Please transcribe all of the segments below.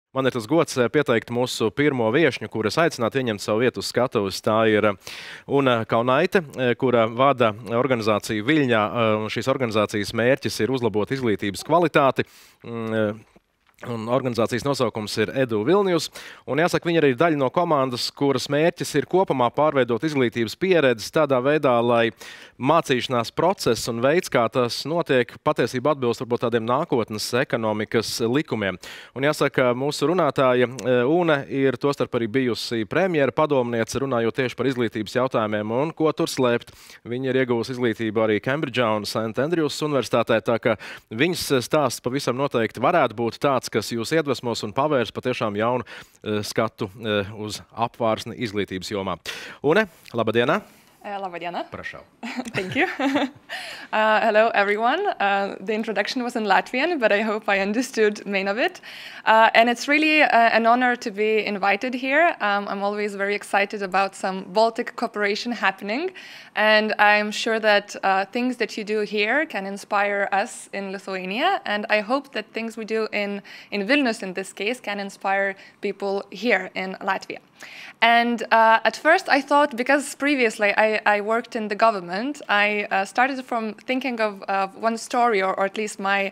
Man ir tas gods pieteikt mūsu pirmo viešņu, kuras aicinātu ieņemt savu vietu uz skatuves. Tā ir Unė Kaunaitė, kura vada organizāciju Viļņā. Šīs organizācijas mērķis ir uzlabot izglītības kvalitāti. Un organizācijas nosaukums ir Edu Vilnius. Un jāsaka, viņa arī ir daļa no komandas, kuras mērķis ir kopumā pārveidot izglītības pieredzi tādā veidā, lai mācīšanās process un veids, kā tas notiek, patiesībā atbilst varbūt tādiem nākotnes ekonomikas likumiem. Un jāsaka, mūsu runātāja Unė ir tostarp arī bijusi premjera padomniece, runājot tieši par izglītības jautājumiem un ko tur slēpt. Viņa ir ieguvusi izglītību arī Kembridžā un Sentendrjūsas Universitātē, tā ka viņas stāsts pavisam noteikti varētu būt tāds, kas jūs iedvesmos un pavērs patiešām jaunu skatu uz apvārsni izglītības jomā. Unė, labadiena! Labadiena. Prašau. Thank you. Hello, everyone. The introduction was in Latvian, but I hope I understood main of it. And it's really an honor to be invited here. I'm always very excited about some Baltic cooperation happening. And I'm sure that things that you do here can inspire us in Lithuania. And I hope that things we do in Vilnius, in this case, can inspire people here in Latvia. And at first I thought, because previously I worked in the government, I started from thinking of one story, or at least my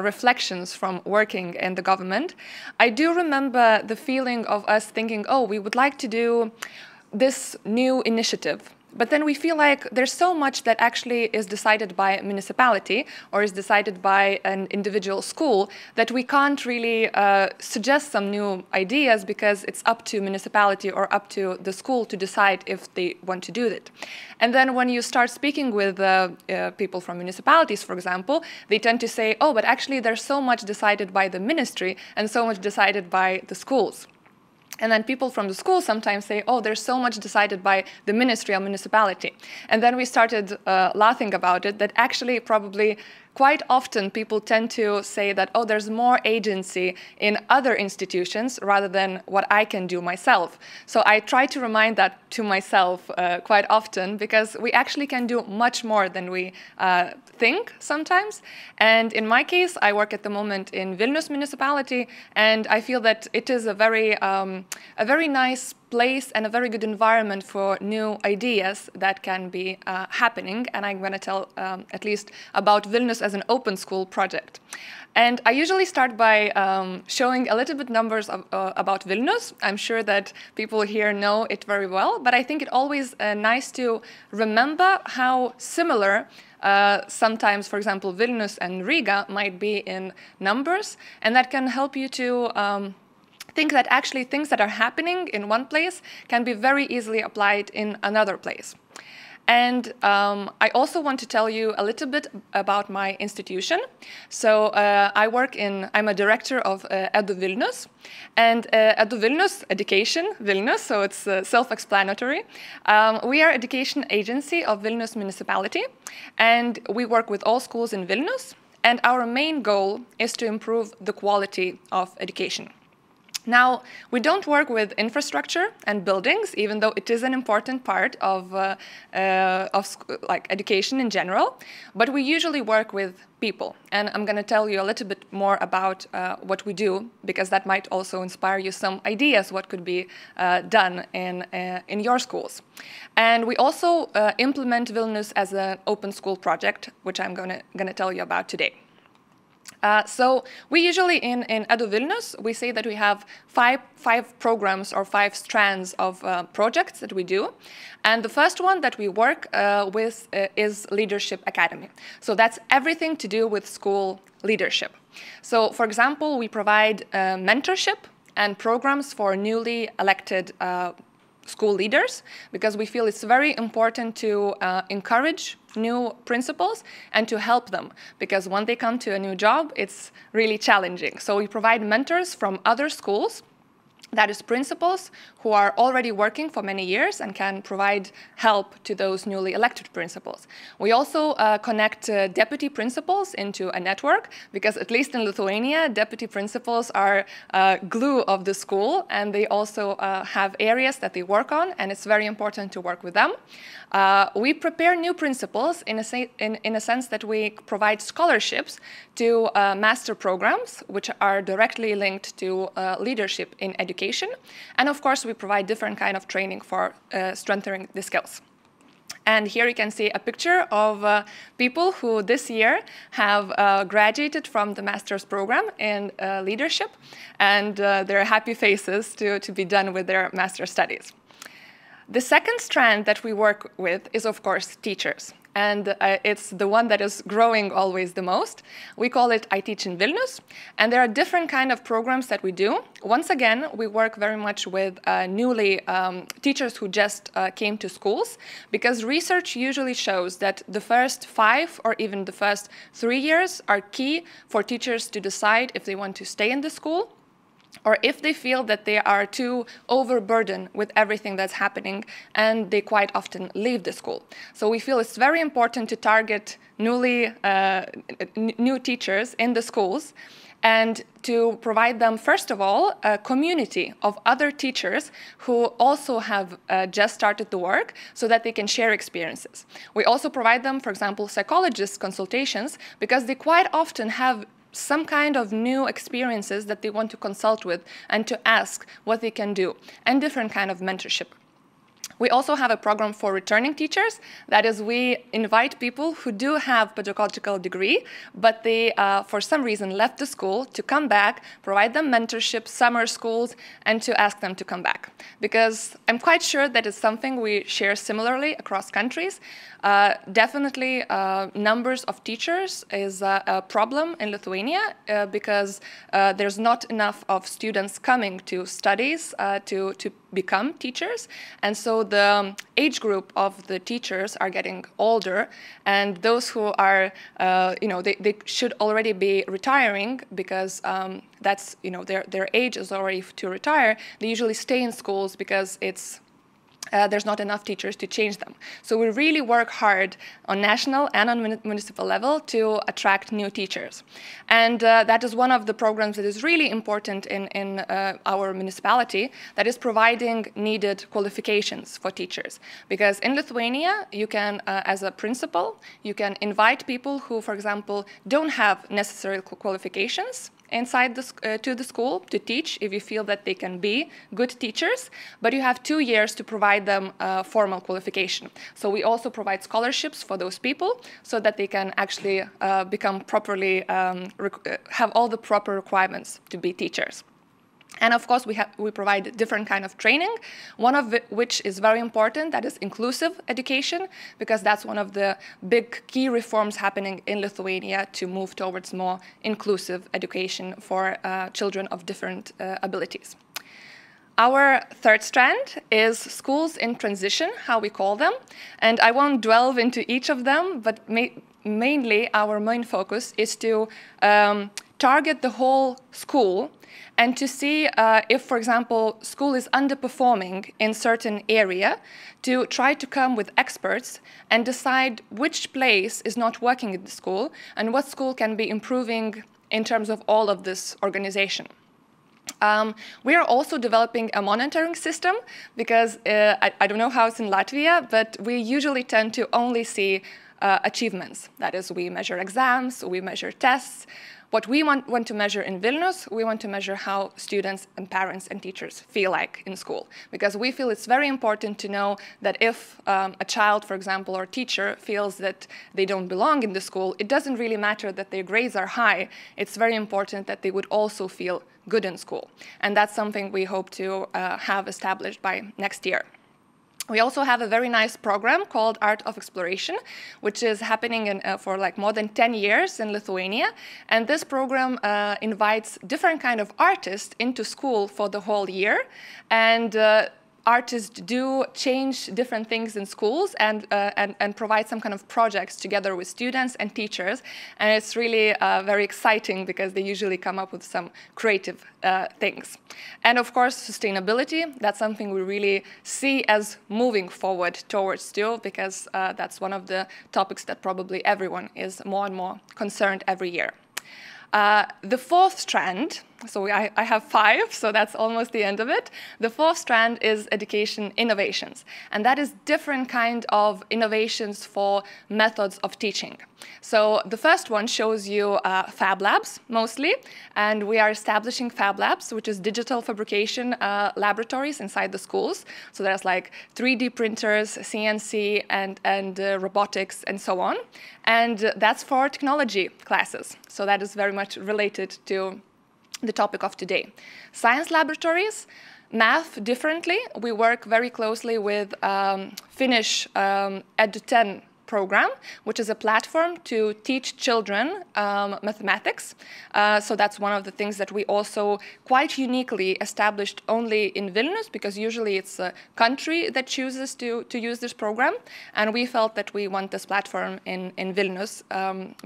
reflections from working in the government. I do remember the feeling of us thinking, oh, we would like to do this new initiative. But then we feel like there's so much that actually is decided by a municipality or is decided by an individual school that we can't really suggest some new ideas because it's up to municipality or up to the school to decide if they want to do it. And then when you start speaking with people from municipalities, for example, they tend to say, oh, but actually there's so much decided by the ministry and so much decided by the schools. And then people from the school sometimes say, oh, there's so much decided by the ministry or municipality. And then we started laughing about it, that actually probably quite often people tend to say that, oh, there's more agency in other institutions rather than what I can do myself. So I try to remind that to myself quite often, because we actually can do much more than we think sometimes. And in my case, I work at the moment in Vilnius municipality, and I feel that it is a very nice place and a very good environment for new ideas that can be happening. And I'm going to tell at least about Vilnius as an open school project. And I usually start by showing a little bit numbers about Vilnius. I'm sure that people here know it very well, but I think it's always nice to remember how similar sometimes, for example, Vilnius and Riga might be in numbers, and that can help you to think that actually things that are happening in one place can be very easily applied in another place. And I also want to tell you a little bit about my institution. So I'm a director of Edu Vilnius. And Edu Vilnius, education, Vilnius, so it's self-explanatory. We are education agency of Vilnius municipality, and we work with all schools in Vilnius. And our main goal is to improve the quality of education. Now, we don't work with infrastructure and buildings, even though it is an important part of like education in general, but we usually work with people. And I'm going to tell you a little bit more about what we do, because that might also inspire you some ideas what could be done in your schools. And we also implement Vilnius as an open school project, which I'm going to tell you about today. So we usually in Edu Vilnius, we say that we have five programs or 5 strands of projects that we do. And the first one that we work with is Leadership Academy. So that's everything to do with school leadership. So for example, we provide mentorship and programs for newly elected school leaders, because we feel it's very important to encourage new principals and to help them, because when they come to a new job, it's really challenging. So we provide mentors from other schools That is principals who are already working for many years and can provide help to those newly elected principals. We also connect deputy principals into a network, because at least in Lithuania, deputy principals are glue of the school, and they also have areas that they work on, and it's very important to work with them. We prepare new principals in a sense that we provide scholarships to master programs, which are directly linked to leadership in education. And of course, we provide different kind of training for strengthening the skills. And here you can see a picture of people who this year have graduated from the master's program in leadership, and their happy faces to be done with their master's studies. The second strand that we work with is, of course, teachers. And it's the one that is growing always the most. We call it I Teach in Vilnius. And there are different kind of programs that we do. Once again, we work very much with newly teachers who just came to schools, because research usually shows that the first 5 or even the first 3 years are key for teachers to decide if they want to stay in the school, or if they feel that they are too overburdened with everything that's happening, and they quite often leave the school. So we feel it's very important to target new teachers in the schools, and to provide them, first of all, a community of other teachers who also have just started the work, so that they can share experiences. We also provide them, for example, psychologist consultations, because they quite often have some kind of new experiences that they want to consult with and to ask what they can do, and different kind of mentorship. We also have a program for returning teachers. That is, we invite people who do have pedagogical degree, but they, for some reason, left the school, to come back, provide them mentorship, summer schools, and to ask them to come back. Because I'm quite sure that it's something we share similarly across countries. Definitely, numbers of teachers is a problem in Lithuania, because there's not enough of students coming to studies to become teachers, and so the age group of the teachers are getting older, and those who are, they should already be retiring, because that's, their age is already to retire. They usually stay in schools because it's there's not enough teachers to change them. So we really work hard on national and on municipal level to attract new teachers. And that is one of the programs that is really important in our municipality, that is providing needed qualifications for teachers. Because in Lithuania, you can, as a principal, you can invite people who, for example, don't have necessary qualifications inside to the school to teach, if you feel that they can be good teachers, but you have 2 years to provide them formal qualification. So we also provide scholarships for those people, so that they can actually become properly, have all the proper requirements to be teachers. And of course, we provide different kind of training, one of which is very important, that is inclusive education, because that's one of the big key reforms happening in Lithuania to move towards more inclusive education for children of different abilities. Our third strand is schools in transition, how we call them. And I won't delve into each of them, but mainly our main focus is to target the whole school, and to see if, for example, school is underperforming in certain area, to try to come with experts and decide which place is not working in the school, and what school can be improving in terms of all of this organization. We are also developing a monitoring system, because I don't know how it's in Latvia, but we usually tend to only see achievements. That is, we measure exams, we measure tests. What we want to measure in Vilnius, we want to measure how students and parents and teachers feel like in school. Because we feel it's very important to know that if a child, for example, or teacher feels that they don't belong in the school, it doesn't really matter that their grades are high. It's very important that they would also feel good in school. And that's something we hope to have established by next year. We also have a very nice program called Art of Exploration, which is happening for like more than 10 years in Lithuania. And this program invites different kind of artists into school for the whole year. And artists do change different things in schools and provide some kind of projects together with students and teachers. And it's really very exciting because they usually come up with some creative things. And of course, sustainability, that's something we really see as moving forward towards too, because that's one of the topics that probably everyone is more and more concerned every year. The fourth strand, so I have 5, so that's almost the end of it. The fourth strand is education innovations, and that is different kind of innovations for methods of teaching. So the first one shows you Fab Labs, mostly, and we are establishing Fab Labs, which is digital fabrication laboratories inside the schools. So there's like 3D printers, CNC, and robotics, and so on. And that's for technology classes, so that is very much related to the topic of today. Science laboratories, math differently. We work very closely with Finnish Edu 10 program, which is a platform to teach children mathematics. So that's one of the things that we also quite uniquely established only in Vilnius, because usually it's a country that chooses to use this program. And we felt that we want this platform in Vilnius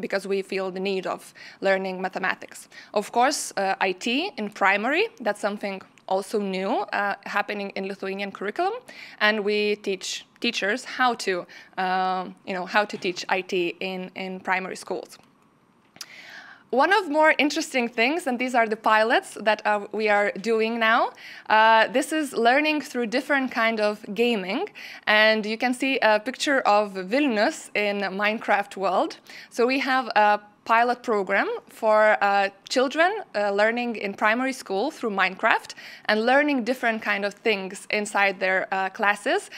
because we feel the need of learning mathematics. Of course, IT in primary, that's something also new, happening in Lithuanian curriculum, and we teach teachers how to, how to teach IT in primary schools. One of more interesting things, and these are the pilots that we are doing now, this is learning through different kind of gaming, and you can see a picture of Vilnius in Minecraft world. So we have a pilot program for children learning in primary school through Minecraft and learning different kind of things inside their classes.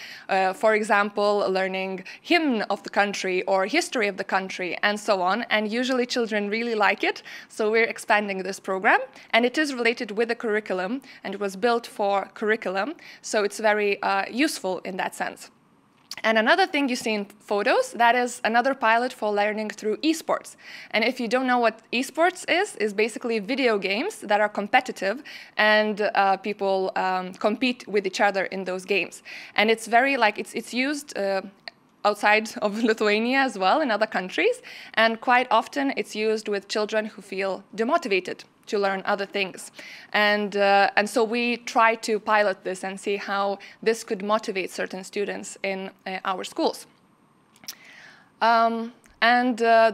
For example, learning hymn of the country or history of the country and so on. And usually children really like it. So we're expanding this program. And it is related with the curriculum, and it was built for curriculum. So it's very useful in that sense. And another thing you see in photos, that is another pilot for learning through esports. And if you don't know what esports is basically video games that are competitive, and people compete with each other in those games. And it's very it's used outside of Lithuania as well, in other countries. And quite often it's used with children who feel demotivated to learn other things. And so we try to pilot this and see how this could motivate certain students in our schools. The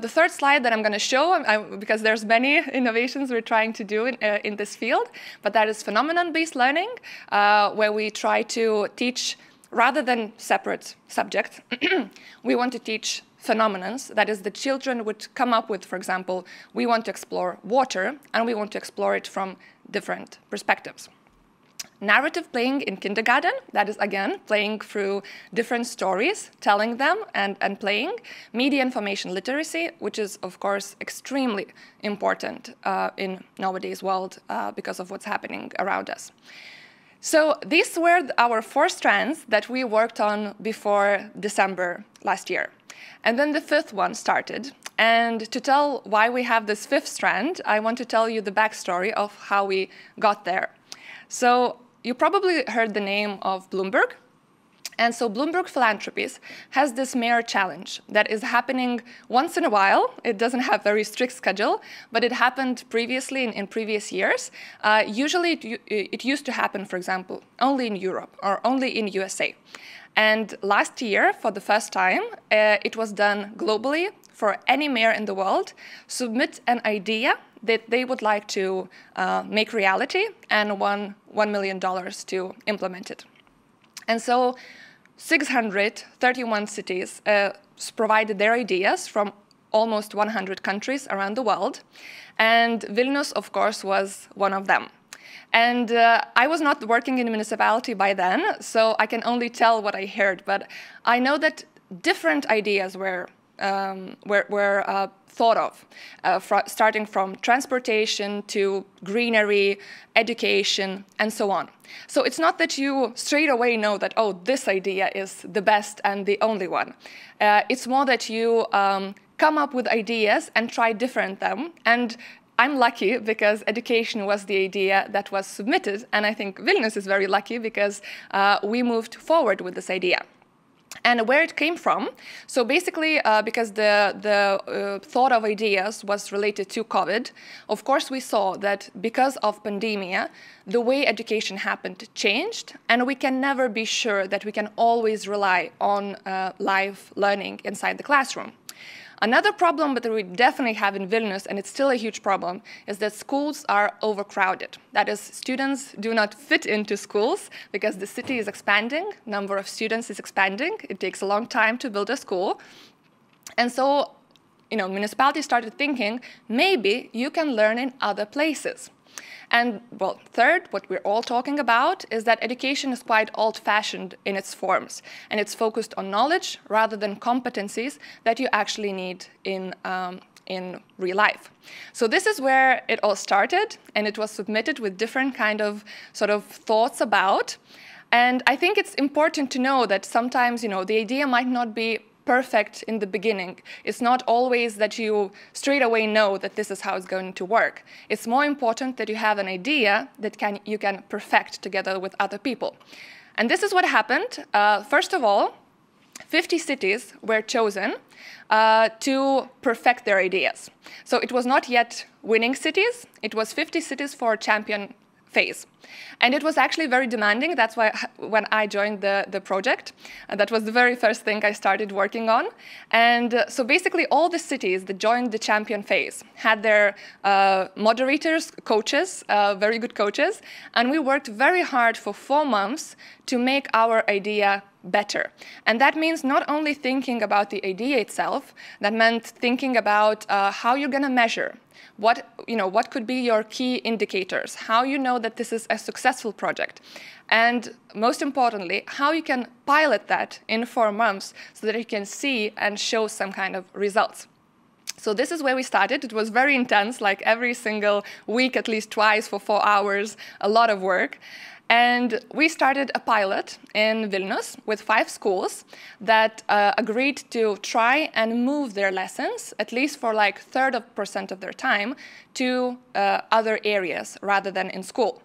third slide that I'm going to show, because there's many innovations we're trying to do in this field, but that is phenomenon-based learning, where we try to teach, rather than separate subjects, we want to teach phenomenons. That is, the children would come up with, for example, we want to explore water, and we want to explore it from different perspectives. Narrative playing in kindergarten, that is, again, playing through different stories, telling them and playing. Media information literacy, which is, of course, extremely important in nowadays world because of what's happening around us. So these were our 4 strands that we worked on before December last year. And then the 5th one started. And to tell why we have this 5th strand, I want to tell you the backstory of how we got there. So you probably heard the name of Bloomberg. And so Bloomberg Philanthropies has this Mayor Challenge that is happening once in a while. It doesn't have a very strict schedule, but it happened previously in previous years. Usually it used to happen, for example, only in Europe or only in USA. And last year, for the first time, it was done globally for any mayor in the world submit an idea that they would like to make reality and $1 million to implement it. And so 631 cities provided their ideas from almost 100 countries around the world. And Vilnius, of course, was one of them. And I was not working in a municipality by then, so I can only tell what I heard. But I know that different ideas were thought of, starting from transportation to greenery, education, and so on. So it's not that you straight away know that, oh, this idea is the best and the only one. It's more that you come up with ideas and try different them. And I'm lucky because education was the idea that was submitted, and I think Vilnius is very lucky because we moved forward with this idea. And where it came from, so basically because the thought of ideas was related to COVID, of course we saw that because of pandemia, the way education happened changed, and we can never be sure that we can always rely on live learning inside the classroom. Another problem that we definitely have in Vilnius, and it's still a huge problem, is that schools are overcrowded. That is, students do not fit into schools because the city is expanding, number of students is expanding, it takes a long time to build a school. And so, municipalities started thinking, maybe you can learn in other places. And, well, third, what we're all talking about is that education is quite old-fashioned in its forms, and it's focused on knowledge rather than competencies that you actually need in real life. So this is where it all started, and it was submitted with different kind of sort of thoughts about. And I think it's important to know that sometimes, the idea might not be perfect in the beginning. It's not always that you straight away know that this is how it's going to work. It's more important that you have an idea that you can perfect together with other people. And this is what happened. First of all, 50 cities were chosen to perfect their ideas. So it was not yet winning cities. It was 50 cities for champion phase. And it was actually very demanding. That's why when I joined the project, that was the very first thing I started working on. And so basically all the cities that joined the champion phase had their moderators, coaches, very good coaches, and we worked very hard for 4 months to make our idea better. And that means not only thinking about the idea itself, that meant thinking about how you're going to measure. What could be your key indicators? How you know that this is a successful project? And most importantly, how you can pilot that in 4 months so that you can see and show some kind of results. So this is where we started. It was very intense, like every single week, at least twice for 4 hours, a lot of work. And we started a pilot in Vilnius with 5 schools that agreed to try and move their lessons, at least for like 30% of their time, to other areas rather than in school.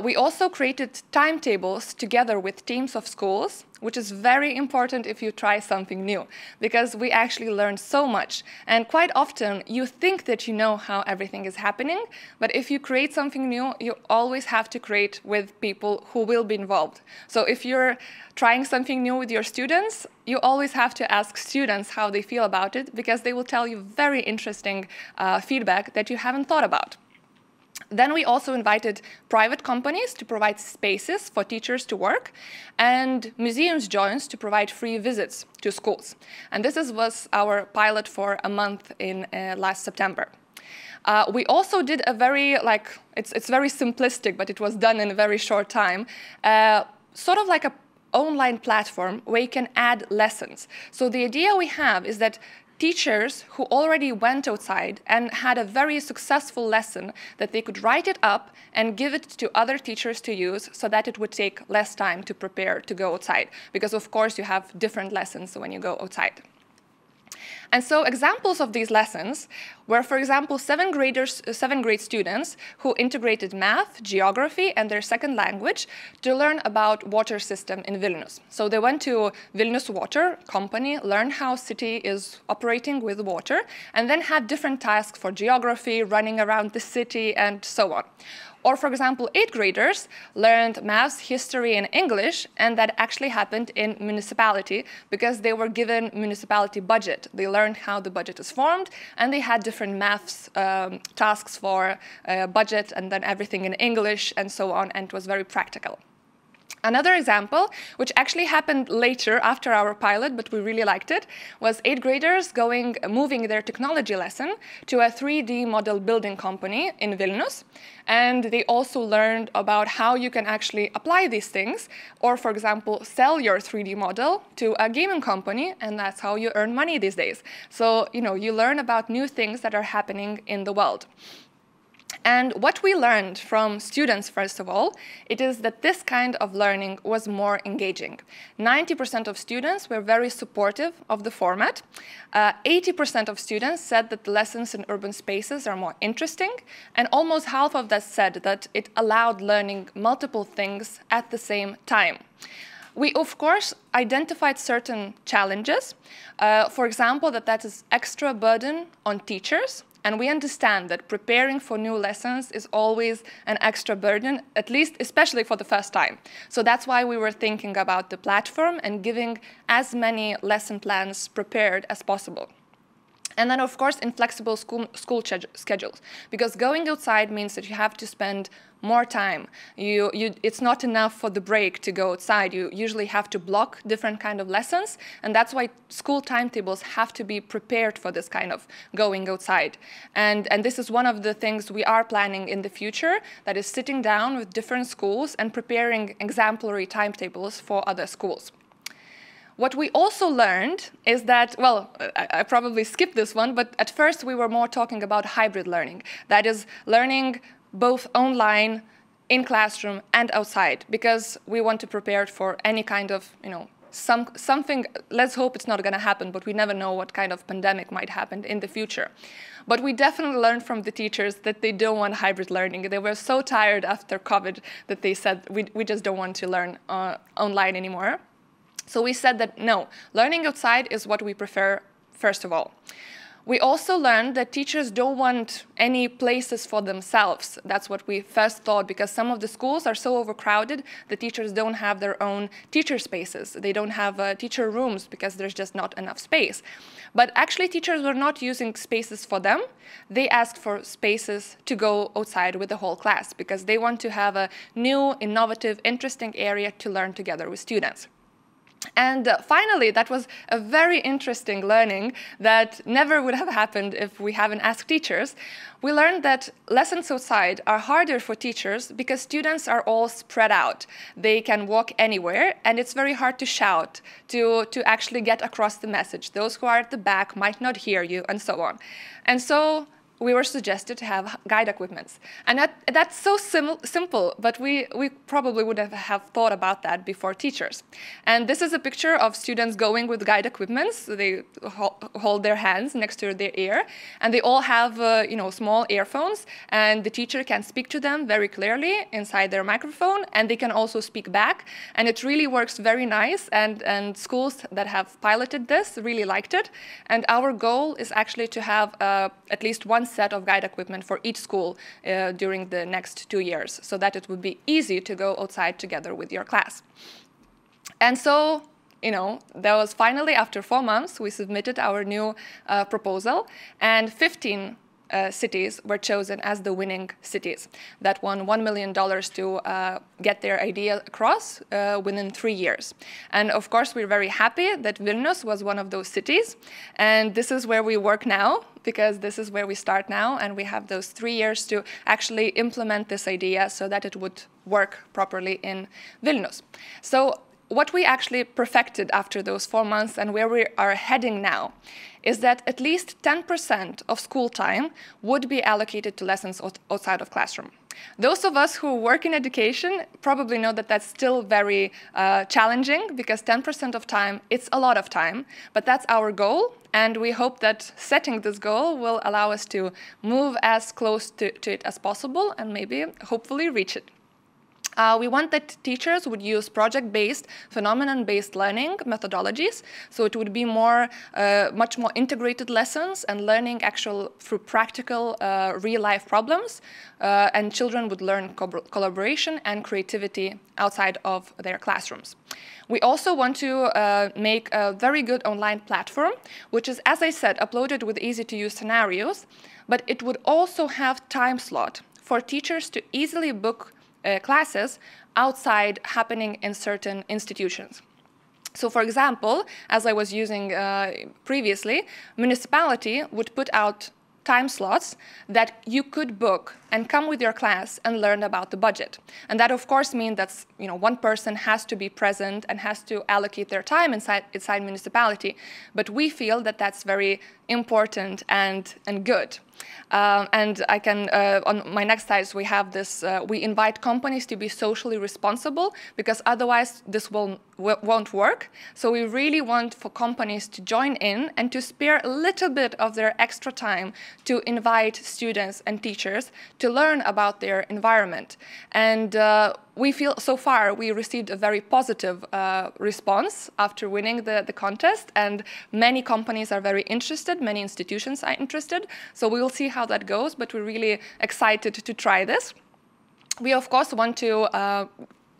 We also created timetables together with teams of schools, which is very important if you try something new, because we actually learned so much. And quite often, you think that you know how everything is happening, but if you create something new, you always have to create with people who will be involved. So if you're trying something new with your students, you always have to ask students how they feel about it, because they will tell you very interesting feedback that you haven't thought about. Then we also invited private companies to provide spaces for teachers to work, and museums joined to provide free visits to schools. And this was our pilot for a month in last September. We also did a very, it's very simplistic, but it was done in a very short time, sort of like an online platform where you can add lessons. So the idea we have is that teachers who already went outside and had a very successful lesson, that they could write it up and give it to other teachers to use so that it would take less time to prepare to go outside. Because of course you have different lessons when you go outside. And so examples of these lessons were, for example, 7th grade students who integrated math, geography, and their second language to learn about water system in Vilnius. So they went to Vilnius Water company, learned how city is operating with water, and then had different tasks for geography, running around the city, and so on. Or, for example, 8th graders learned maths, history, and English, and that actually happened in municipality because they were given municipality budget. They learned how the budget is formed, and they had different maths tasks for budget, and then everything in English, and so on, and it was very practical. Another example, which actually happened later after our pilot, but we really liked it, was 8th graders moving their technology lesson to a 3D model building company in Vilnius. And they also learned about how you can actually apply these things, or, for example, sell your 3D model to a gaming company, and that's how you earn money these days. So, you learn about new things that are happening in the world. And what we learned from students, first of all, it is that this kind of learning was more engaging. 90% of students were very supportive of the format. 80% of students said that the lessons in urban spaces are more interesting, and almost half of that said that it allowed learning multiple things at the same time. We, of course, identified certain challenges. For example, that is extra burden on teachers. And we understand that preparing for new lessons is always an extra burden, at least especially for the first time. So that's why we were thinking about the platform and giving as many lesson plans prepared as possible. And then, of course, inflexible school schedules, because going outside means that you have to spend more time. It's not enough for the break to go outside. You usually have to block different kind of lessons, and that's why school timetables have to be prepared for this kind of going outside. And this is one of the things we are planning in the future, that is sitting down with different schools and preparing exemplary timetables for other schools. What we also learned is that, well, I probably skipped this one, but at first we were more talking about hybrid learning. That is, learning both online, in classroom, and outside, because we want to prepare for any kind of, something, let's hope it's not going to happen, but we never know what kind of pandemic might happen in the future. But we definitely learned from the teachers that they don't want hybrid learning. They were so tired after COVID that they said, we just don't want to learn online anymore. So we said that no, learning outside is what we prefer first of all. We also learned that teachers don't want any places for themselves. That's what we first thought, because some of the schools are so overcrowded, the teachers don't have their own teacher spaces. They don't have teacher rooms because there's just not enough space. But actually teachers were not using spaces for them. They asked for spaces to go outside with the whole class, because they want to have a new, innovative, interesting area to learn together with students. And finally, that was a very interesting learning that never would have happened if we haven't asked teachers. We learned that lessons outside are harder for teachers because students are all spread out. They can walk anywhere, and it's very hard to shout, to actually get across the message. Those who are at the back might not hear you, and so on. And so we were suggested to have guide equipments. And that's so simple, but we probably would have thought about that before teachers. And this is a picture of students going with guide equipments. They hold their hands next to their ear, and they all have small earphones, and the teacher can speak to them very clearly inside their microphone, and they can also speak back. And it really works very nice, and schools that have piloted this really liked it. And our goal is actually to have at least one set of guide equipment for each school during the next 2 years, so that it would be easy to go outside together with your class. And so, that was finally, after 4 months, we submitted our new proposal, and 15 cities were chosen as the winning cities that won $1 million to get their idea across within 3 years. And of course, we're very happy that Vilnius was one of those cities. And this is where we work now, because this is where we start now. And we have those 3 years to actually implement this idea so that it would work properly in Vilnius. So what we actually perfected after those 4 months and where we are heading now is that at least 10% of school time would be allocated to lessons outside of classroom. Those of us who work in education probably know that that's still very challenging, because 10% of time, it's a lot of time, but that's our goal, and we hope that setting this goal will allow us to move as close to it as possible and maybe, hopefully, reach it. We want that teachers would use project-based, phenomenon-based learning methodologies, so it would be much more integrated lessons and learning through practical, real-life problems, and children would learn collaboration and creativity outside of their classrooms. We also want to make a very good online platform, which is, as I said, uploaded with easy-to-use scenarios, but it would also have time slot for teachers to easily book classes outside happening in certain institutions. So, for example, as I was using previously, municipality would put out time slots that you could book and come with your class and learn about the budget. And that, of course, means that one person has to be present and has to allocate their time inside municipality. But we feel that that's very important and good. And I can, on my next slides, we have this, we invite companies to be socially responsible, because otherwise this won't work. So we really want for companies to join in and to spare a little bit of their extra time to invite students and teachers to learn about their environment. And we feel so far we received a very positive response after winning the contest, and many companies are very interested, many institutions are interested. So we will see how that goes, but we're really excited to try this. We of course want to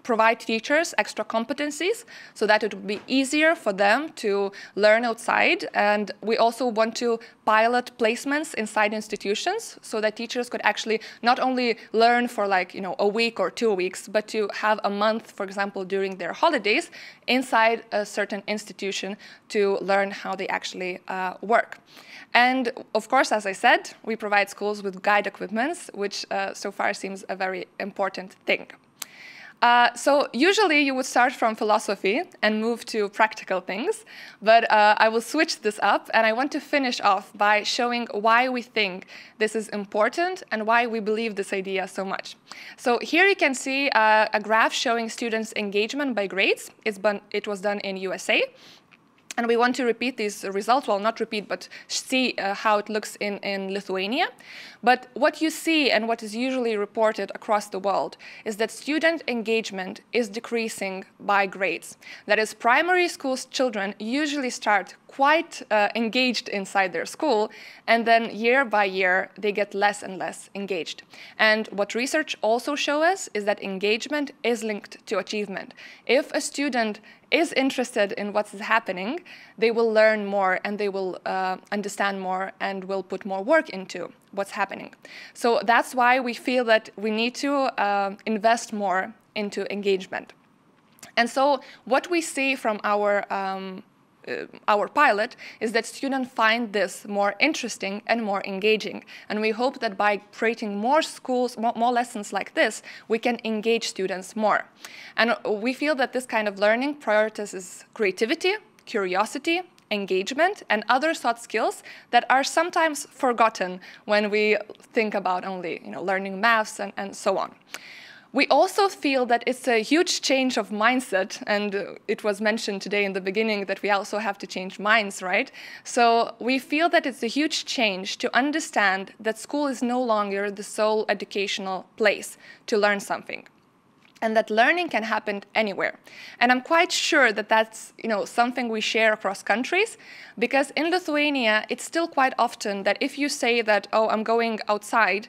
provide teachers extra competencies so that it would be easier for them to learn outside. And we also want to pilot placements inside institutions so that teachers could actually not only learn for like, a week or 2 weeks, but to have a month, for example, during their holidays inside a certain institution to learn how they actually work. And of course, as I said, we provide schools with guide equipments, which so far seems a very important thing. So usually you would start from philosophy and move to practical things, but I will switch this up, and I want to finish off by showing why we think this is important and why we believe this idea so much. So here you can see a graph showing students' engagement by grades. It was done in USA. And we want to repeat these results, well, not repeat, but see how it looks in Lithuania. But what you see and what is usually reported across the world is that student engagement is decreasing by grades. That is, primary school children usually start quite engaged inside their school, and then year by year they get less and less engaged. And what research also shows us is that engagement is linked to achievement. If a student is interested in what's happening, they will learn more and they will understand more and will put more work into what's happening. So that's why we feel that we need to invest more into engagement. And so what we see from our pilot is that students find this more interesting and more engaging. And we hope that by creating more schools, more lessons like this, we can engage students more. And we feel that this kind of learning prioritizes creativity, curiosity, engagement, and other soft skills that are sometimes forgotten when we think about only learning maths and so on. We also feel that it's a huge change of mindset, and it was mentioned today in the beginning that we also have to change minds, right? So we feel that it's a huge change to understand that school is no longer the sole educational place to learn something, and that learning can happen anywhere. And I'm quite sure that that's something we share across countries, because in Lithuania, it's still quite often that if you say that, oh, I'm going outside,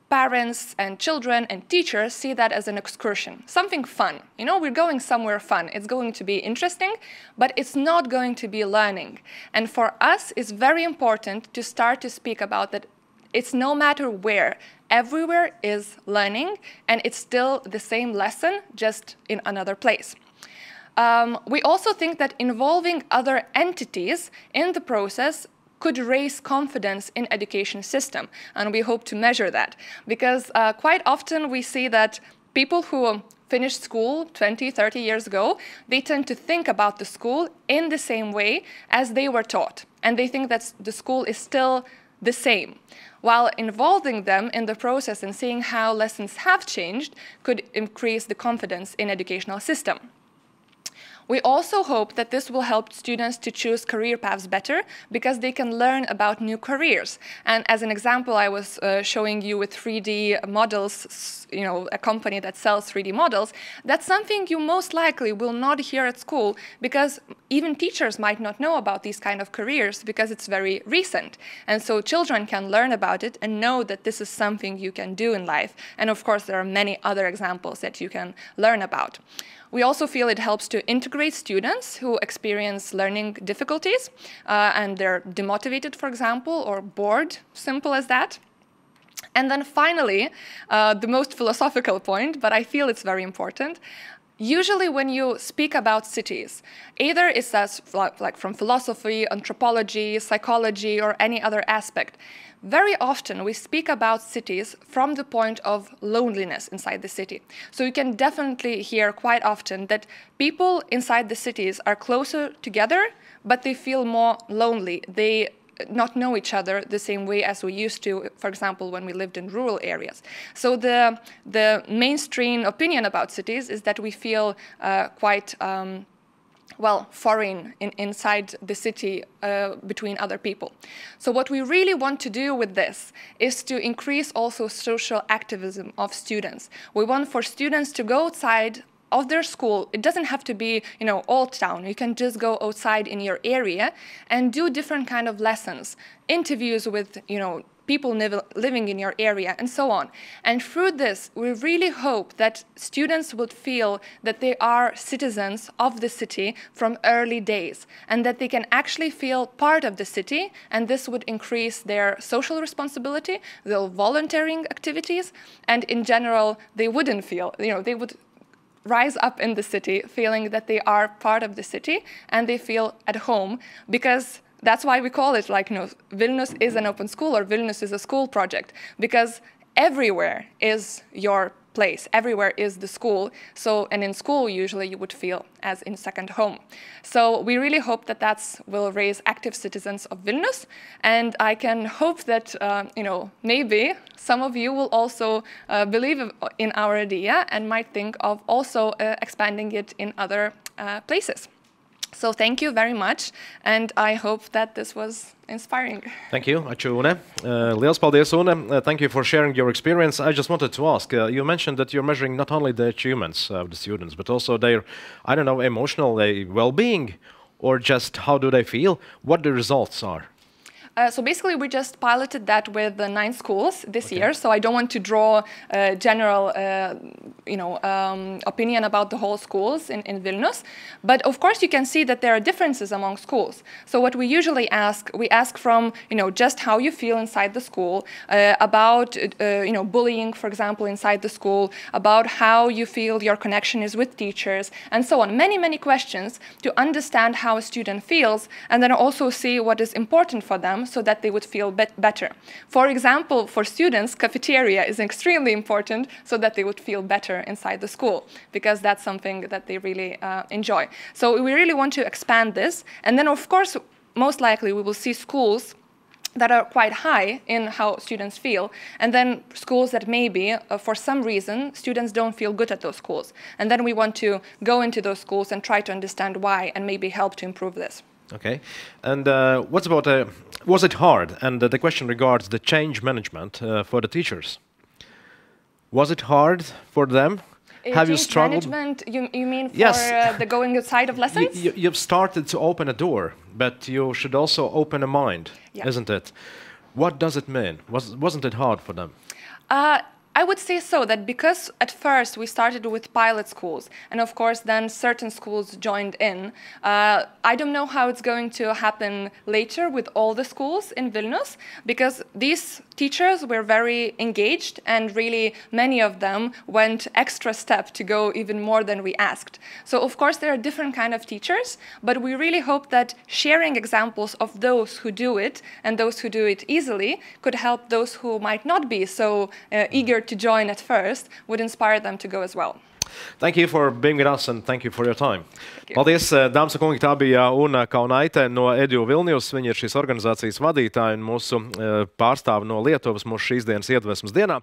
parents and children and teachers see that as an excursion, something fun. We're going somewhere fun. It's going to be interesting, but it's not going to be learning. And for us, it's very important to start to speak about that. It's no matter where, everywhere is learning, and it's still the same lesson, just in another place. We also think that involving other entities in the process could raise confidence in education system, and we hope to measure that, because quite often we see that people who finished school 20, 30 years ago, they tend to think about the school in the same way as they were taught, and they think that the school is still the same. While involving them in the process and seeing how lessons have changed could increase the confidence in educational system. We also hope that this will help students to choose career paths better, because they can learn about new careers. And as an example, I was showing you with 3D models, a company that sells 3D models. That's something you most likely will not hear at school, because even teachers might not know about these kind of careers because it's very recent. And so children can learn about it and know that this is something you can do in life. And of course, there are many other examples that you can learn about. We also feel it helps to integrate students who experience learning difficulties and they're demotivated, for example, or bored, simple as that. And then finally, the most philosophical point, but I feel it's very important. Usually when you speak about cities, either it's like from philosophy, anthropology, psychology, or any other aspect, very often we speak about cities from the point of loneliness inside the city. So you can definitely hear quite often that people inside the cities are closer together, but they feel more lonely. They not know each other the same way as we used to, for example, when we lived in rural areas. So the mainstream opinion about cities is that we feel quite foreign inside the city between other people. So what we really want to do with this is to increase also social activism of students. We want for students to go outside of their school. It doesn't have to be, old town. You can just go outside in your area and do different kind of lessons, interviews with, people living in your area, and so on. And through this, we really hope that students would feel that they are citizens of the city from early days, and that they can actually feel part of the city, and this would increase their social responsibility, their volunteering activities, and in general, they wouldn't feel, they would rise up in the city feeling that they are part of the city and they feel at home, because that's why we call it Vilnius is an open school, or Vilnius is a school project, because everywhere is your place, everywhere is the school. So, and in school, usually you would feel as in second home. So we really hope that will raise active citizens of Vilnius. And I can hope that, maybe some of you will also believe in our idea and might think of also expanding it in other places. So thank you very much, and I hope that this was inspiring. Thank you, Ačiū, Une. Liels paldies, Une. Thank you for sharing your experience. I just wanted to ask, you mentioned that you're measuring not only the achievements of the students, but also their, emotional well-being, or just how do they feel, what the results are. So basically, we just piloted that with the 9 schools this year. So I don't want to draw a general, opinion about the whole schools in Vilnius. But of course, you can see that there are differences among schools. So what we usually ask, we ask from, just how you feel inside the school, about, bullying, for example, inside the school, about how you feel your connection is with teachers, and so on. Many, many questions to understand how a student feels, and then also see what is important for them, so that they would feel better. For example, for students, cafeteria is extremely important so that they would feel better inside the school, because that's something that they really enjoy. So we really want to expand this. And then, of course, most likely we will see schools that are quite high in how students feel, and then schools that maybe, for some reason, students don't feel good at those schools. And then we want to go into those schools and try to understand why, and maybe help to improve this. Okay, and what's about, was it hard? And the question regards the change management for the teachers. Was it hard for them? Have you struggled? Management, you mean for yes. The going outside of lessons? You've started to open a door, but you should also open a mind, isn't it? What does it mean? Wasn't it hard for them? I would say so, that because at first we started with pilot schools, and of course then certain schools joined in. I don't know how it's going to happen later with all the schools in Vilnius, because these teachers were very engaged, and really many of them went extra step to go even more than we asked. So of course there are different kind of teachers, but we really hope that sharing examples of those who do it and those who do it easily could help those who might not be so eager to join at first, would inspire them to go as well. Thank you for being with us, and thank you for your time. Paldies, dāmas un kungi, tā bija Unė Kaunaitė no Edu Vilnius. Viņa ir šīs organizācijas vadītāja un mūsu pārstāve no Lietuvas mūsu šīs dienas iedvesmas dienā.